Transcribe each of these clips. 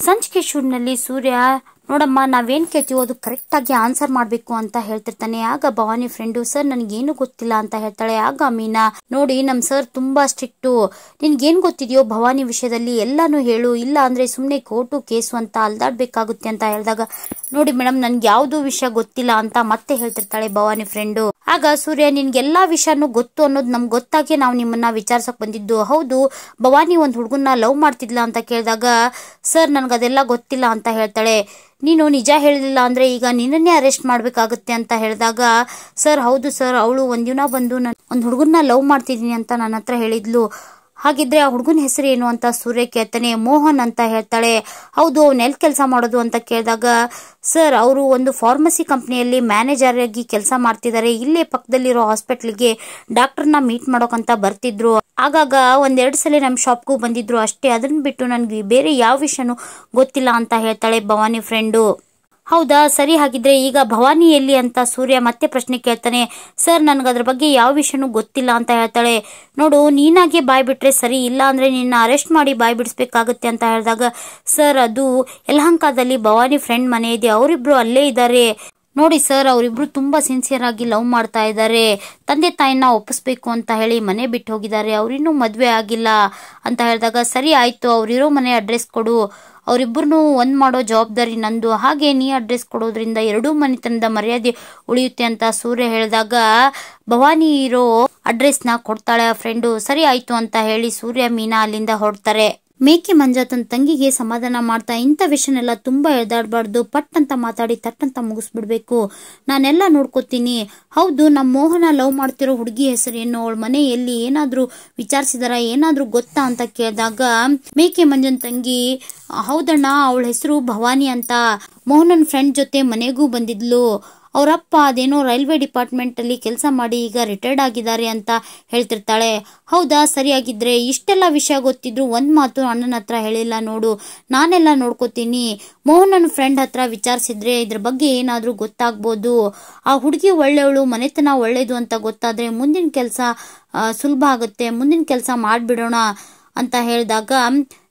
ಸಂಚಿಕೆ ಶೂನ್ಯಲ್ಲಿ ಸೂರ್ಯ ನೋಡಮ್ಮ ನಾವೇನ್ ಕೇಳ್ತೀವೋ ಅದು ಕರೆಕ್ಟ್ ಆಗಿ ಆನ್ಸರ್ ಮಾಡ್ಬೇಕು ಅಂತ ಹೇಳ್ತಿರ್ತಾನೆ. ಆಗ ಭವಾನಿ ಫ್ರೆಂಡು ಸರ್ ನನ್ಗೇನು ಗೊತ್ತಿಲ್ಲ ಅಂತ ಹೇಳ್ತಾಳೆ. ಆಗ ಮೀನಾ ನೋಡಿ ನಮ್ ಸರ್ ತುಂಬಾ ಸ್ಟ್ರಿಕ್ಟು, ನಿನ್ಗೇನ್ ಗೊತ್ತಿದೆಯೋ ಭವಾನಿ ವಿಷಯದಲ್ಲಿ ಎಲ್ಲಾನು ಹೇಳು, ಇಲ್ಲ ಅಂದ್ರೆ ಸುಮ್ನೆ ಕೋರ್ಟು ಕೇಸು ಅಂತ ಅಲ್ದಾಡ್ಬೇಕಾಗುತ್ತೆ ಅಂತ ಹೇಳಿದಾಗ ನೋಡಿ ಮೇಡಮ್ ನನ್ಗೆ ಯಾವ್ದು ವಿಷಯ ಗೊತ್ತಿಲ್ಲ ಅಂತ ಮತ್ತೆ ಹೇಳ್ತಿರ್ತಾಳೆ ಭವಾನಿ ಫ್ರೆಂಡು. ಆಗ ಸೂರ್ಯ ನಿನ್ಗೆಲ್ಲಾ ವಿಷಯನೂ ಗೊತ್ತು ಅನ್ನೋದು ನಮ್ಗೆ ಗೊತ್ತಾಗಿ ನಾವು ನಿಮ್ಮನ್ನ ವಿಚಾರಿಸಕ್ ಬಂದಿದ್ದು. ಹೌದು ಭವಾನಿ ಒಂದ್ ಹುಡುಗನ್ನ ಲವ್ ಮಾಡ್ತಿದ್ಲ ಅಂತ ಕೇಳಿದಾಗ ಸರ್ ನನ್ಗದೆಲ್ಲ ಗೊತ್ತಿಲ್ಲ ಅಂತ ಹೇಳ್ತಾಳೆ. ನೀನು ನಿಜ ಹೇಳಿಲ್ಲ ಅಂದ್ರೆ ಈಗ ನಿನ್ನನ್ನೇ ಅರೆಸ್ಟ್ ಮಾಡ್ಬೇಕಾಗುತ್ತೆ ಅಂತ ಹೇಳಿದಾಗ ಸರ್ ಹೌದು ಸರ್ ಅವಳು ಒಂದಿನ ಬಂದು ಒಂದ್ ಹುಡುಗನ್ನ ಲವ್ ಮಾಡ್ತಿದೀನಿ ಅಂತ ನನ್ನ ಹತ್ರ ಹೇಳಿದ್ಲು. ಹಾಗಿದ್ರೆ ಆ ಹುಡುಗನ ಹೆಸರು ಏನು ಅಂತ ಸೂರ್ಯ ಕೇಳ್ತಾನೆ. ಮೋಹನ್ ಅಂತ ಹೇಳ್ತಾಳೆ. ಹೌದು ಅವ್ನ ಎಲ್ಲಿ ಕೆಲಸ ಮಾಡೋದು ಅಂತ ಕೇಳಿದಾಗ ಸರ್ ಅವರು ಒಂದು ಫಾರ್ಮಸಿ ಕಂಪ್ನಿಯಲ್ಲಿ ಮ್ಯಾನೇಜರ್ ಆಗಿ ಕೆಲಸ ಮಾಡ್ತಿದ್ದಾರೆ. ಇಲ್ಲೇ ಪಕ್ಕದಲ್ಲಿರೋ ಹಾಸ್ಪಿಟ್ಲಿಗೆ ಡಾಕ್ಟರ್ನ ಮೀಟ್ ಮಾಡೋಕಂತ ಬರ್ತಿದ್ರು. ಆಗಾಗ ಒಂದೆರಡು ಸಲ ನಮ್ ಶಾಪ್ಗೂ ಬಂದಿದ್ರು ಅಷ್ಟೇ, ಅದನ್ನ ಬಿಟ್ಟು ನನ್ಗೆ ಬೇರೆ ಯಾವ ವಿಷಯನೂ ಗೊತ್ತಿಲ್ಲ ಅಂತ ಹೇಳ್ತಾಳೆ ಭವಾನಿ ಫ್ರೆಂಡು. ಹೌದಾ ಸರಿ, ಹಾಗಿದ್ರೆ ಈಗ ಭವಾನಿ ಎಲ್ಲಿ ಅಂತ ಸೂರ್ಯ ಮತ್ತೆ ಪ್ರಶ್ನೆ ಕೇಳ್ತಾನೆ. ಸರ್ ನನ್ಗದ್ರ ಬಗ್ಗೆ ಯಾವ ವಿಷಯನೂ ಗೊತ್ತಿಲ್ಲ ಅಂತ ಹೇಳ್ತಾಳೆ. ನೋಡು ನೀನಾಗೆ ಬಾಯ್ ಬಿಟ್ರೆ ಸರಿ, ಇಲ್ಲ ಅಂದ್ರೆ ನಿನ್ನ ಅರೆಸ್ಟ್ ಮಾಡಿ ಬಾಯ್ ಬಿಡಿಸ್ಬೇಕಾಗತ್ತೆ ಅಂತ ಹೇಳಿದಾಗ ಸರ್ ಅದು ಯಲಹಂಕದಲ್ಲಿ ಭವಾನಿ ಫ್ರೆಂಡ್ ಮನೆ ಇದೆ, ಅವರಿಬ್ರು ಅಲ್ಲೇ ಇದ್ದಾರೆ. ನೋಡಿ ಸರ್ ಅವರಿಬ್ರು ತುಂಬಾ ಸಿನ್ಸಿಯರ್ ಆಗಿ ಲವ್ ಮಾಡ್ತಾ ಇದ್ದಾರೆ, ತಂದೆ ತಾಯಿನ ಒಪ್ಪಿಸ್ಬೇಕು ಅಂತ ಹೇಳಿ ಮನೆ ಬಿಟ್ಟು ಹೋಗಿದ್ದಾರೆ, ಅವ್ರಿನ್ನೂ ಮದ್ವೆ ಆಗಿಲ್ಲ ಅಂತ ಹೇಳಿದಾಗ ಸರಿ ಆಯ್ತು ಅವ್ರಿರೋ ಮನೆ ಅಡ್ರೆಸ್ ಕೊಡು, ಅವರಿಬ್ಬರನ್ನು ಒಂದ್ ಮಾಡೋ ಜವಾಬ್ದಾರಿ ನಂದು, ಹಾಗೆ ನೀ ಅಡ್ರೆಸ್ ಕೊಡೋದ್ರಿಂದ ಎರಡೂ ಮನೆತನದ ಮರ್ಯಾದೆ ಉಳಿಯುತ್ತೆ ಅಂತ ಸೂರ್ಯ ಹೇಳಿದಾಗ ಭವಾನಿ ಇರೋ ಅಡ್ರೆಸ್ನ ಕೊಡ್ತಾಳೆ ಆ ಫ್ರೆಂಡು. ಸರಿ ಆಯ್ತು ಅಂತ ಹೇಳಿ ಸೂರ್ಯ ಮೀನಾ ಅಲ್ಲಿಂದ ಹೊರಡ್ತಾರೆ. ಮೇಕೆ ಮಂಜ ತನ್ನ ತಂಗಿಗೆ ಸಮಾಧಾನ ಮಾಡ್ತಾ ಇಂಥ ವಿಷಯನೆಲ್ಲ ತುಂಬಾ ಎಳ್ದಾಡ್ಬಾರ್ದು, ಪಟ್ ಅಂತ ಮಾತಾಡಿ ತಟ್ ಅಂತ ಮುಗಿಸ್ಬಿಡ್ಬೇಕು, ನಾನೆಲ್ಲ ನೋಡ್ಕೋತೀನಿ. ಹೌದು ನಮ್ಮ ಮೋಹನ ಲವ್ ಮಾಡ್ತಿರೋ ಹುಡುಗಿ ಹೆಸರೇನು, ಅವಳ ಮನೆ ಎಲ್ಲಿ, ಏನಾದ್ರೂ ವಿಚಾರಿಸಿದಾರ, ಏನಾದ್ರೂ ಗೊತ್ತಾ ಅಂತ ಕೇಳಿದಾಗ ಮೇಕೆ ಮಂಜನ್ ತಂಗಿ ಹೌದಣ್ಣ ಅವಳ ಹೆಸರು ಭವಾನಿ ಅಂತ, ಮೋಹನನ್ ಫ್ರೆಂಡ್ ಜೊತೆ ಮನೆಗೂ ಬಂದಿದ್ಲು, ಅವರಪ್ಪ ಅದೇನೋ ರೈಲ್ವೆ ಡಿಪಾರ್ಟ್ಮೆಂಟ್ ಅಲ್ಲಿ ಕೆಲಸ ಮಾಡಿ ಈಗ ರಿಟೈರ್ಡ್ ಆಗಿದ್ದಾರೆ ಅಂತ ಹೇಳ್ತಿರ್ತಾಳೆ. ಹೌದಾ ಸರಿಯಾಗಿದ್ರೆ ಇಷ್ಟೆಲ್ಲ ವಿಷಯ ಗೊತ್ತಿದ್ರು ಒಂದ್ ಮಾತು ಅಣ್ಣನ ಹತ್ರ ಹೇಳಿಲ್ಲ ನೋಡು, ನಾನೆಲ್ಲ ನೋಡ್ಕೋತೀನಿ, ಮೋಹನನ್ ಫ್ರೆಂಡ್ ಹತ್ರ ವಿಚಾರಿಸಿದ್ರೆ ಇದ್ರ ಬಗ್ಗೆ ಏನಾದ್ರೂ ಗೊತ್ತಾಗ್ಬೋದು, ಆ ಹುಡುಗಿ ಒಳ್ಳೆಯವಳು, ಮನೆತನ ಒಳ್ಳೇದು ಅಂತ ಗೊತ್ತಾದ್ರೆ ಮುಂದಿನ ಕೆಲಸ ಸುಲಭ ಆಗುತ್ತೆ, ಮುಂದಿನ ಕೆಲಸ ಮಾಡ್ಬಿಡೋಣ ಅಂತ ಹೇಳಿದಾಗ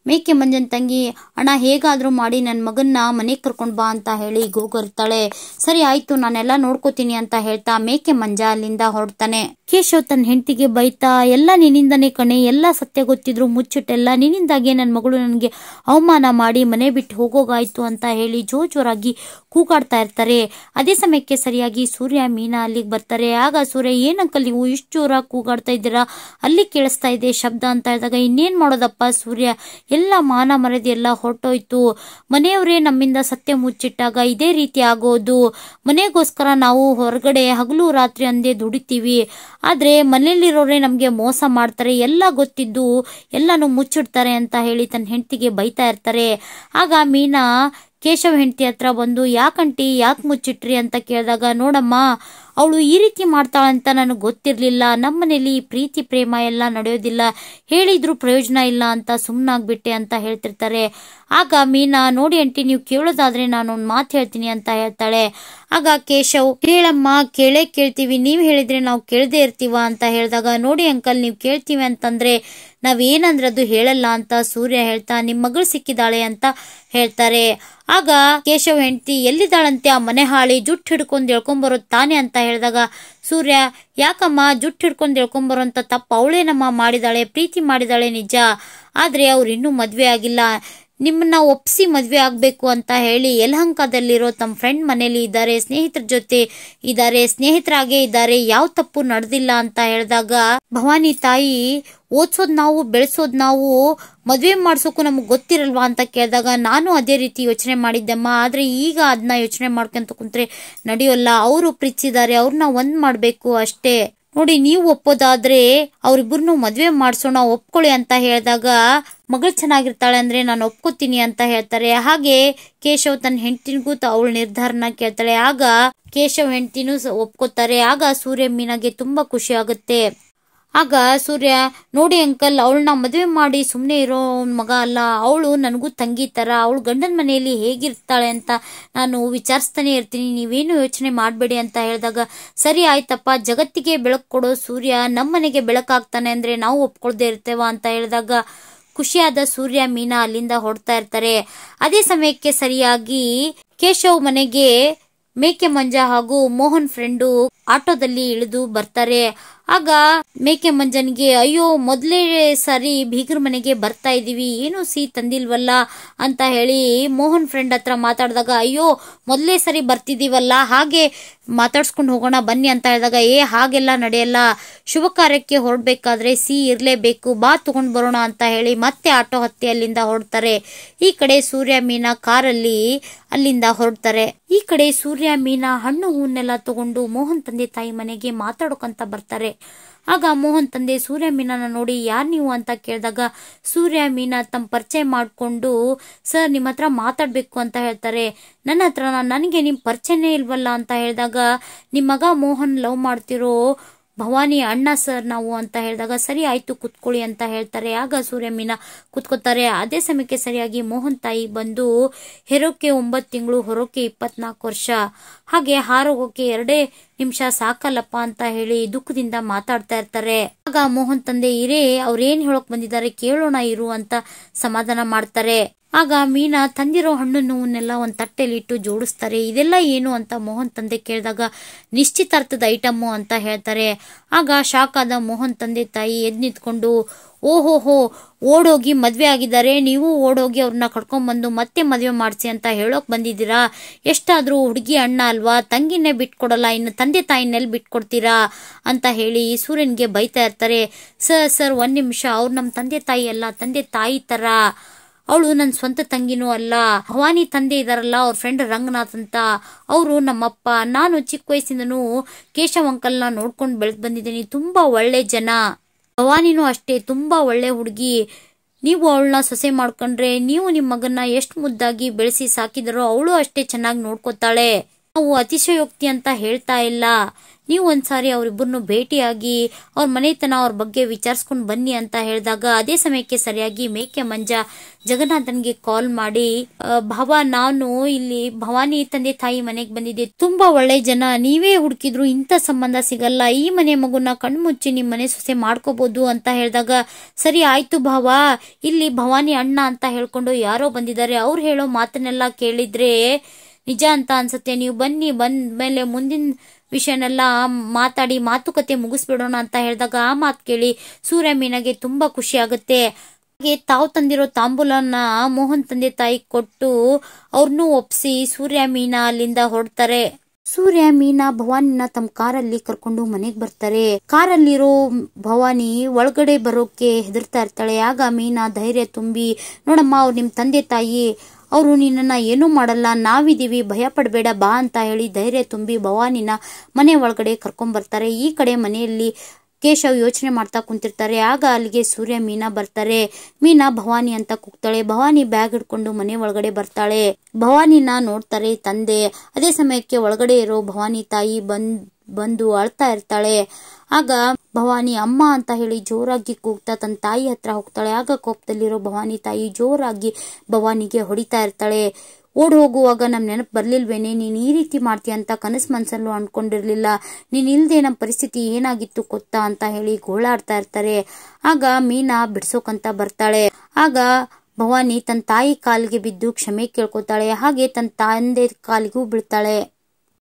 ಮೇಕೆ ಮಂಜನ್ ತಂಗಿ ಅಣ್ಣ ಹೇಗಾದ್ರೂ ಮಾಡಿ ನನ್ನ ಮಗನ್ನ ಮನೆಗೆ ಕರ್ಕೊಂಡ್ ಬಾ ಅಂತ ಹೇಳಿ ಗೋಗರ್ತಾಳೆ. ಸರಿ ಆಯ್ತು ನಾನೆಲ್ಲ ನೋಡ್ಕೋತೀನಿ ಅಂತ ಹೇಳ್ತಾ ಮೇಕೆ ಮಂಜ ಅಲ್ಲಿಂದ ಹೊರಡ್ತಾನೆ. ಕೇಶವ್ ತನ್ನ ಹೆಂಡತಿಗೆ ಬೈತಾ ಎಲ್ಲ ನಿನ್ನಿಂದನೇ ಕಣೆ, ಎಲ್ಲ ಸತ್ಯ ಗೊತ್ತಿದ್ರು ಮುಚ್ಚಿಟ್ಟೆಲ್ಲ ನಿನ್ನಿಂದಾಗೆ ನನ್ನ ಮಗಳು ನನಗೆ ಅವಮಾನ ಮಾಡಿ ಮನೆ ಬಿಟ್ಟು ಹೋಗೋಗಾಯ್ತು ಅಂತ ಹೇಳಿ ಜೋರಾಗಿ ಕೂಗಾಡ್ತಾ ಇರ್ತಾರೆ. ಅದೇ ಸಮಯಕ್ಕೆ ಸರಿಯಾಗಿ ಸೂರ್ಯ ಮೀನಾ ಅಲ್ಲಿಗೆ ಬರ್ತಾರೆ. ಆಗ ಸೂರ್ಯ ಏನಂಕಲ್ ನೀವು ಇಷ್ಟು ಜೋರಾಗಿ ಕೂಗಾಡ್ತಾ ಇದ್ದೀರಾ, ಅಲ್ಲಿ ಕೇಳಿಸ್ತಾ ಇದೆ ಶಬ್ದ ಅಂತ ಹೇಳಿದಾಗ ಇನ್ನೇನ್ ಮಾಡೋದಪ್ಪ ಸೂರ್ಯ, ಎಲ್ಲ ಮಾನ ಮರ್ಯಾದೆ ಎಲ್ಲ ಹೊರಟೋಯ್ತು, ಮನೆಯವರೇ ನಮ್ಮಿಂದ ಸತ್ಯ ಮುಚ್ಚಿಟ್ಟಾಗ ಇದೇ ರೀತಿ ಆಗೋದು, ಮನೆಗೋಸ್ಕರ ನಾವು ಹೊರಗಡೆ ಹಗಲು ರಾತ್ರಿ ಅಂದೇ ದುಡಿತೀವಿ, ಆದ್ರೆ ಮನೆಯಲ್ಲಿರೋರೇ ನಮ್ಗೆ ಮೋಸ ಮಾಡ್ತಾರೆ, ಎಲ್ಲ ಗೊತ್ತಿದ್ದು ಎಲ್ಲಾನು ಮುಚ್ಚಿಡ್ತಾರೆ ಅಂತ ಹೇಳಿ ತನ್ನ ಹೆಂಡತಿಗೆ ಬೈತಾ ಇರ್ತಾರೆ. ಆಗ ಮೀನಾ ಕೇಶವ್ ಹೆಂಡತಿ ಹತ್ರ ಬಂದು ಯಾಕಂಟಿ ಯಾಕೆ ಮುಚ್ಚಿಟ್ರಿ ಅಂತ ಕೇಳಿದಾಗ ನೋಡಮ್ಮ ಅವಳು ಈ ರೀತಿ ಮಾಡ್ತಾಳಂತ ನನಗೆ ಗೊತ್ತಿರ್ಲಿಲ್ಲ, ನಮ್ಮನೇಲಿ ಪ್ರೀತಿ ಪ್ರೇಮ ಎಲ್ಲ ನಡೆಯೋದಿಲ್ಲ, ಹೇಳಿದ್ರು ಪ್ರಯೋಜನ ಇಲ್ಲ ಅಂತ ಸುಮ್ಮನಾಗ್ಬಿಟ್ಟೆ ಅಂತ ಹೇಳ್ತಿರ್ತಾರೆ. ಆಗ ಮೀನಾ ನೋಡಿ ಆಂಟಿ ನೀವು ಕೇಳೋದಾದ್ರೆ ನಾನು ಒಂದು ಮಾತು ಹೇಳ್ತೀನಿ ಅಂತ ಹೇಳ್ತಾಳೆ. ಆಗ ಕೇಶವ್ ಕೇಳಮ್ಮ ಕೇಳೇ ಕೇಳ್ತೀವಿ, ನೀವ್ ಹೇಳಿದ್ರೆ ನಾವು ಕೇಳದೇ ಇರ್ತೀವ ಅಂತ ಹೇಳಿದಾಗ ನೋಡಿ ಅಂಕಲ್ ನೀವು ಕೇಳ್ತೀವಿ ಅಂತಂದ್ರೆ ನಾವೇನಂದ್ರೆ ಅದು ಹೇಳಲ್ಲ ಅಂತ ಸೂರ್ಯ ಹೇಳ್ತಾ ನಿಮ್ ಮಗಳು ಸಿಕ್ಕಿದಾಳೆ ಅಂತ ಹೇಳ್ತಾರೆ. ಆಗ ಕೇಶವ್ ಹೆಂಡತಿ ಎಲ್ಲಿದ್ದಾಳಂತೆ ಆ ಮನೆ ಹಾಳಿ, ಜುಟ್ಟು ಹಿಡ್ಕೊಂಡು ಎಳ್ಕೊಂಬರೋದು ತಾನೆ ಅಂತ ಹೇಳಿದಾಗ ಸೂರ್ಯ ಯಾಕಮ್ಮ ಜುಟ್ಟು ಹಿಡ್ಕೊಂಡು ಎಳ್ಕೊಂಬರೋಂತ ತಪ್ಪು ಅವಳೇನಮ್ಮ ಮಾಡಿದಾಳೆ, ಪ್ರೀತಿ ಮಾಡಿದಾಳೆ ನಿಜ, ಆದ್ರೆ ಅವ್ರು ಇನ್ನೂ ಮದ್ವೆ ಆಗಿಲ್ಲ, ನಿಮ್ಮನ್ನ ಒಪ್ಸಿ ಮದ್ವೆ ಆಗ್ಬೇಕು ಅಂತ ಹೇಳಿ ಯಲಹಂಕದಲ್ಲಿರೋ ತಮ್ಮ ಫ್ರೆಂಡ್ ಮನೇಲಿ ಇದ್ದಾರೆ, ಸ್ನೇಹಿತರ ಜೊತೆ ಇದ್ದಾರೆ, ಸ್ನೇಹಿತರಾಗೇ ಇದ್ದಾರೆ, ಯಾವ ತಪ್ಪು ನಡೆದಿಲ್ಲ ಅಂತ ಹೇಳಿದಾಗ ಭವಾನಿ ತಾಯಿ ಓದ್ಸೋದ್ ನಾವು ಬೆಳೆಸೋದ್ ನಾವು ಮದ್ವೆ ಮಾಡ್ಸೋಕು ನಮಗ್ ಗೊತ್ತಿರಲ್ವಾ ಅಂತ ಕೇಳಿದಾಗ ನಾನು ಅದೇ ರೀತಿ ಯೋಚನೆ ಮಾಡಿದ್ದೆಮ್ಮ, ಆದ್ರೆ ಈಗ ಅದನ್ನ ಯೋಚನೆ ಮಾಡ್ಕೊಂತ ಕುಂತ್ರೆ ನಡೆಯೋಲ್ಲ, ಅವರು ಪ್ರೀತಿಸಿದ್ದಾರೆ, ಅವ್ರನ್ನ ಒಂದ್ ಮಾಡ್ಬೇಕು ಅಷ್ಟೇ, ನೋಡಿ ನೀವು ಒಪ್ಪೋದಾದ್ರೆ ಅವ್ರಿಬ್ಬರನ್ನು ಮದ್ವೆ ಮಾಡ್ಸೋಣ ಒಪ್ಕೊಳ್ಳಿ ಅಂತ ಹೇಳಿದಾಗ ಮಗಳು ಚೆನ್ನಾಗಿರ್ತಾಳೆ ಅಂದ್ರೆ ನಾನು ಒಪ್ಕೋತೀನಿ ಅಂತ ಹೇಳ್ತಾರೆ. ಹಾಗೆ ಕೇಶವ್ ತನ್ನ ಹೆಂಡತಿನಿಗೂ ಅವಳ ನಿರ್ಧಾರನ ಕೇಳ್ತಾಳೆ. ಆಗ ಕೇಶವ್ ಹೆಂಡತಿನೂ ಒಪ್ಕೋತಾರೆ. ಆಗ ಸೂರ್ಯ ಮೀನಾಗೆ ತುಂಬಾ ಖುಷಿ ಆಗುತ್ತೆ. ಆಗ ಸೂರ್ಯ ನೋಡಿ ಅಂಕಲ್ ಅವಳನ್ನ ಮದುವೆ ಮಾಡಿ ಸುಮ್ಮನೆ ಇರೋ ಮಗ ಅಲ್ಲ, ಅವಳು ನನಗೂ ತಂಗಿ ತರ, ಅವಳು ಗಂಡನ ಮನೆಯಲ್ಲಿ ಹೇಗಿರ್ತಾಳೆ ಅಂತ ನಾನು ವಿಚಾರಿಸ್ತಾನೆ ಇರ್ತೀನಿ, ನೀವೇನು ಯೋಚನೆ ಮಾಡಬೇಡಿ ಅಂತ ಹೇಳಿದಾಗ ಸರಿ ಆಯ್ತಪ್ಪ, ಜಗತ್ತಿಗೆ ಬೆಳಕು ಕೊಡೋ ಸೂರ್ಯ ನಮ್ಮನೆಗೆ ಬೆಳಕಾಗ್ತಾನೆ ಅಂದ್ರೆ ನಾವು ಒಪ್ಕೊಳ್ದೇ ಇರ್ತೇವ ಅಂತ ಹೇಳಿದಾಗ ಖುಷಿಯಾದ ಸೂರ್ಯ ಮೀನಾ ಅಲ್ಲಿಂದ ಹೊರಡ್ತಾ ಇರ್ತಾರೆ. ಅದೇ ಸಮಯಕ್ಕೆ ಸರಿಯಾಗಿ ಕೇಶವ್ ಮನೆಗೆ ಮೇಕೆ ಮಂಜ ಹಾಗೂ ಮೋಹನ್ ಫ್ರೆಂಡು ಆಟೋದಲ್ಲಿ ಇಳಿದು ಬರ್ತಾರೆ. ಆಗ ಮೇಕೆ ಮಂಜನ್ಗೆ ಅಯ್ಯೋ ಮೊದಲೇ ಸರಿ ಬೀಗರ ಮನೆಗೆ ಬರ್ತಾ ಇದೀವಿ, ಏನು ಸಿಹಿ ತಂದಿಲ್ವಲ್ಲ ಅಂತ ಹೇಳಿ ಮೋಹನ್ ಫ್ರೆಂಡ್ ಹತ್ರ ಮಾತಾಡಿದಾಗ ಅಯ್ಯೋ ಮೊದಲೇ ಸರಿ ಬರ್ತಿದೀವಲ್ಲ, ಹಾಗೆ ಮಾತಾಡ್ಸ್ಕೊಂಡು ಹೋಗೋಣ ಬನ್ನಿ ಅಂತ ಹೇಳಿದಾಗ ಹಾಗೆಲ್ಲ ನಡೆಯಲ್ಲ, ಶುಭ ಕಾರ್ಯಕ್ಕೆ ಹೊರಡ್ಬೇಕಾದ್ರೆ ಸಿಹಿ ಇರ್ಲೇಬೇಕು, ಬಾ ತಗೊಂಡ್ ಬರೋಣ ಅಂತ ಹೇಳಿ ಮತ್ತೆ ಆಟೋ ಹತ್ತಿ ಅಲ್ಲಿಂದ ಹೊರಡ್ತಾರೆ. ಈ ಕಡೆ ಸೂರ್ಯ ಮೀನಾ ಕಾರಲ್ಲಿ ಅಲ್ಲಿಂದ ಹೊರಡ್ತಾರೆ. ಈ ಕಡೆ ಸೂರ್ಯ ಮೀನಾ ಹಣ್ಣು ಹೂವನ್ನೆಲ್ಲ ತಗೊಂಡು ಮೋಹನ್ ತಂದೆ ತಾಯಿ ಮನೆಗೆ ಮಾತಾಡೋಕಂತ ಬರ್ತಾರೆ. ಆಗ ಮೋಹನ್ ತಂದೆ ಸೂರ್ಯ ಮೀನಾನ ನೋಡಿ ಯಾರ್ ನೀವು ಅಂತ ಕೇಳಿದಾಗ ಸೂರ್ಯ ಮೀನಾ ತಮ್ಮ ಪರಿಚಯ ಮಾಡ್ಕೊಂಡು ಸರ್ ನಿಮ್ಮ ಹತ್ರ ಮಾತಾಡ್ಬೇಕು ಅಂತ ಹೇಳ್ತಾರೆ. ನನ್ನ ಹತ್ರ ನನಗೆ ನಿಮ್ ಪರಿಚಯನೇ ಇಲ್ವಲ್ಲ ಅಂತ ಹೇಳಿದಾಗ ನಿಮ್ ಮಗ ಮೋಹನ್ ಲವ್ ಮಾಡ್ತಿರೋ ಭವಾನಿ ಅಣ್ಣ ಸರ್ ನಾವು ಅಂತ ಹೇಳಿದಾಗ ಸರಿ ಆಯ್ತು ಕುತ್ಕೊಳ್ಳಿ ಅಂತ ಹೇಳ್ತಾರೆ. ಆಗ ಸೂರ್ಯ ಮೀನಾ ಕುತ್ಕೋತಾರೆ. ಅದೇ ಸಮಯಕ್ಕೆ ಸರಿಯಾಗಿ ಮೋಹನ್ ತಾಯಿ ಬಂದು ಹೆರೋಕೆ 9 ತಿಂಗಳು ಹೊರೋಕೆ 24 ವರ್ಷ, ಹಾಗೆ ಹಾರೋಗೋಕೆ 2 ನಿಮಿಷ ಸಾಕಲ್ಲಪ್ಪ ಅಂತ ಹೇಳಿ ದುಃಖದಿಂದ ಮಾತಾಡ್ತಾ ಇರ್ತಾರೆ. ಆಗ ಮೋಹನ್ ತಂದೆ ಇರೇ ಅವ್ರೇನ್ ಹೇಳೋಕ್ ಬಂದಿದ್ದಾರೆ ಕೇಳೋಣ ಇರು ಅಂತ ಸಮಾಧಾನ ಮಾಡ್ತಾರೆ. ಆಗ ಮೀನಾ ತಂದಿರೋ ಹಣ್ಣು ನೋವನ್ನೆಲ್ಲ ಒಂದ್ ತಟ್ಟೆಲಿ ಇಟ್ಟು ಜೋಡಿಸ್ತಾರೆ. ಇದೆಲ್ಲ ಏನು ಅಂತ ಮೋಹನ್ ತಂದೆ ಕೇಳಿದಾಗ ನಿಶ್ಚಿತಾರ್ಥದ ಐಟಮ್ಮು ಅಂತ ಹೇಳ್ತಾರೆ. ಆಗ ಶಾಕ್ ಆದ ಮೋಹನ್ ತಂದೆ ತಾಯಿ ಎದ್ ನಿಂತ್ಕೊಂಡು ಓಹೋಹೋ ಓಡೋಗಿ ಮದ್ವೆ ಆಗಿದ್ದಾರೆ, ನೀವು ಓಡೋಗಿ ಅವ್ರನ್ನ ಕರ್ಕೊಂಡ್ ಬಂದು ಮತ್ತೆ ಮದ್ವೆ ಮಾಡ್ಸಿ ಅಂತ ಹೇಳೋಕ್ ಬಂದಿದ್ದೀರಾ, ಎಷ್ಟಾದ್ರೂ ಹುಡುಗಿ ಅಣ್ಣ ಅಲ್ವಾ, ತಂಗಿನೇ ಬಿಟ್ಕೊಡಲ್ಲ, ಇನ್ನು ತಂದೆ ತಾಯಿನೆಲ್ಲಿ ಬಿಟ್ಕೊಡ್ತೀರಾ ಅಂತ ಹೇಳಿ ಸೂರ್ಯನ್ಗೆ ಬೈತಾ ಇರ್ತಾರೆ. ಸರ್ 1 ನಿಮಿಷ, ಅವ್ರು ನಮ್ ತಂದೆ ತಾಯಿ ಅಲ್ಲ, ತಂದೆ ತಾಯಿ ತರ, ಅವಳು ನನ್ನ ಸ್ವಂತ ತಂಗಿನೂ ಅಲ್ಲ, ಭವಾನಿ ತಂದೆ ಇದಾರಲ್ಲ ಅವ್ರ ಫ್ರೆಂಡ್ ರಂಗನಾಥ್ ಅಂತ, ಅವರು ನಮ್ಮಪ್ಪ. ನಾನು ಚಿಕ್ಕ ವಯಸ್ಸಿಂದನೂ ಕೇಶವ್ ಅಂಕಲ್ನ ನೋಡ್ಕೊಂಡು ಬೆಳೆದ್ ಬಂದಿದ್ದೀನಿ, ತುಂಬಾ ಒಳ್ಳೆ ಜನ. ಭವಾನಿನೂ ಅಷ್ಟೇ ತುಂಬಾ ಒಳ್ಳೆ ಹುಡುಗಿ. ನೀವು ಅವಳನ್ನ ಸೊಸೆ ಮಾಡ್ಕೊಂಡ್ರೆ ನೀವು ನಿಮ್ ಮಗನ್ನ ಎಷ್ಟು ಮುದ್ದಾಗಿ ಬೆಳೆಸಿ ಸಾಕಿದರೋ ಅವಳು ಅಷ್ಟೇ ಚೆನ್ನಾಗಿ ನೋಡ್ಕೋತಾಳೆ. ನಾವು ಅತಿಶಯೋಕ್ತಿ ಅಂತ ಹೇಳ್ತಾ ಇಲ್ಲ, ನೀವು ಒಂದ್ಸಾರಿ ಅವ್ರಿಬ್ಬರನ್ನು ಭೇಟಿಯಾಗಿ ಅವ್ರ ಮನೆತನ ಅವ್ರ ಬಗ್ಗೆ ವಿಚಾರಿಸ್ಕೊಂಡು ಬನ್ನಿ ಅಂತ ಹೇಳಿದಾಗ ಅದೇ ಸಮಯಕ್ಕೆ ಸರಿಯಾಗಿ ಮೇಕೆ ಮಂಜ ಜಗನ್ನಾಥನ್ಗೆ ಕಾಲ್ ಮಾಡಿ ಭಾವ ನಾನು ಇಲ್ಲಿ ಭವಾನಿ ತಂದೆ ತಾಯಿ ಮನೆಗೆ ಬಂದಿದ್ದೆ, ತುಂಬಾ ಒಳ್ಳೆ ಜನ, ನೀವೇ ಹುಡುಕಿದ್ರು ಇಂಥ ಸಂಬಂಧ ಸಿಗಲ್ಲ, ಈ ಮನೆ ಮಗುನ ಕಣ್ಮುಚ್ಚಿ ನಿಮ್ ಮನೆ ಸೊಸೆ ಮಾಡ್ಕೋಬಹುದು ಅಂತ ಹೇಳಿದಾಗ ಸರಿ ಆಯ್ತು ಭಾವ, ಇಲ್ಲಿ ಭವಾನಿ ಅಣ್ಣ ಅಂತ ಹೇಳ್ಕೊಂಡು ಯಾರೋ ಬಂದಿದ್ದಾರೆ, ಅವ್ರು ಹೇಳೋ ಮಾತನ್ನೆಲ್ಲ ಕೇಳಿದ್ರೆ ನಿಜ ಅಂತ ಅನ್ಸುತ್ತೆ, ನೀವು ಬನ್ನಿ, ಬಂದ್ಮೇಲೆ ಮುಂದಿನ ವಿಷಯನೆಲ್ಲ ಮಾತಾಡಿ ಮಾತುಕತೆ ಮುಗಿಸ್ಬಿಡೋಣ ಅಂತ ಹೇಳಿದಾಗ ಆ ಮಾತು ಕೇಳಿ ಸೂರ್ಯ ಮೀನಾಗೆ ತುಂಬಾ ಖುಷಿ ಆಗುತ್ತೆ. ಹಾಗೆ ತಾವು ತಂದಿರೋ ತಾಂಬೂಲನ ಮೋಹನ್ ತಂದೆ ತಾಯಿ ಕೊಟ್ಟು ಅವ್ರನ್ನೂ ಒಪ್ಸಿ ಸೂರ್ಯ ಮೀನಾ ಅಲ್ಲಿಂದ ಹೊರಡ್ತಾರೆ. ಸೂರ್ಯ ಮೀನಾ ಭವಾನಿನ ತಮ್ಮ ಕಾರಲ್ಲಿ ಕರ್ಕೊಂಡು ಮನೆಗ್ ಬರ್ತಾರೆ. ಕಾರಲ್ಲಿರೋ ಭವಾನಿ ಒಳಗಡೆ ಬರೋಕೆ ಹೆದರ್ತಾ ಇರ್ತಾಳೆ. ಆಗ ಮೀನಾ ಧೈರ್ಯ ತುಂಬಿ ನೋಡಮ್ಮ ಅವ್ರು ನಿಮ್ ತಂದೆ ತಾಯಿ, ಅವರು ನಿನ್ನನ್ನ ಏನೂ ಮಾಡಲ್ಲ, ನಾವಿದೀವಿ, ಭಯ ಪಡಬೇಡ ಬಾ ಅಂತ ಹೇಳಿ ಧೈರ್ಯ ತುಂಬಿ ಭವಾನಿನ ಮನೆ ಒಳಗಡೆ ಕರ್ಕೊಂಡ್ ಬರ್ತಾರೆ. ಈ ಕಡೆ ಮನೆಯಲ್ಲಿ ಕೇಶವ್ ಯೋಚನೆ ಮಾಡ್ತಾ ಕುಂತಿರ್ತಾರೆ. ಆಗ ಅಲ್ಲಿಗೆ ಸೂರ್ಯ ಮೀನಾ ಬರ್ತಾರೆ. ಮೀನಾ ಭವಾನಿ ಅಂತ ಕೂಗ್ತಾಳೆ. ಭವಾನಿ ಬ್ಯಾಗ್ ಹಿಡ್ಕೊಂಡು ಮನೆ ಒಳಗಡೆ ಬರ್ತಾಳೆ. ಭವಾನಿನ ನೋಡ್ತಾರೆ ತಂದೆ. ಅದೇ ಸಮಯಕ್ಕೆ ಒಳಗಡೆ ಇರೋ ಭವಾನಿ ತಾಯಿ ಬಂದು ಅಳ್ತಾ ಇರ್ತಾಳೆ. ಆಗ ಭವಾನಿ ಅಮ್ಮ ಅಂತ ಹೇಳಿ ಜೋರಾಗಿ ಕೂಗ್ತಾ ತನ್ನ ತಾಯಿ ಹತ್ರ ಹೋಗ್ತಾಳೆ. ಆಗ ಕೋಪದಲ್ಲಿರೋ ಭವಾನಿ ತಾಯಿ ಜೋರಾಗಿ ಭವಾನಿಗೆ ಹೊಡಿತಾ ಇರ್ತಾಳೆ. ಓಡ್ ಹೋಗುವಾಗ ನಮ್ ನೆನಪು ಬರ್ಲಿಲ್ವೇನೆ, ನೀನ್ ಈ ರೀತಿ ಮಾಡ್ತೀಯ ಅಂತ ಕನಸು ಮನ್ಸಲ್ಲೂ ಅನ್ಕೊಂಡಿರ್ಲಿಲ್ಲ, ನೀನ್ ಇಲ್ದೆ ನಮ್ ಪರಿಸ್ಥಿತಿ ಏನಾಗಿತ್ತು ಗೊತ್ತಾ ಅಂತ ಹೇಳಿ ಗೋಳಾಡ್ತಾ ಇರ್ತಾರೆ. ಆಗ ಮೀನಾ ಬಿಡ್ಸೋಕಂತ ಬರ್ತಾಳೆ. ಆಗ ಭವಾನಿ ತನ್ನ ತಾಯಿ ಕಾಲಿಗೆ ಬಿದ್ದು ಕ್ಷಮೆ ಕೇಳ್ಕೊತಾಳೆ. ಹಾಗೆ ತನ್ನ ತಂದೆ ಕಾಲಿಗೂ ಬೀಳ್ತಾಳೆ.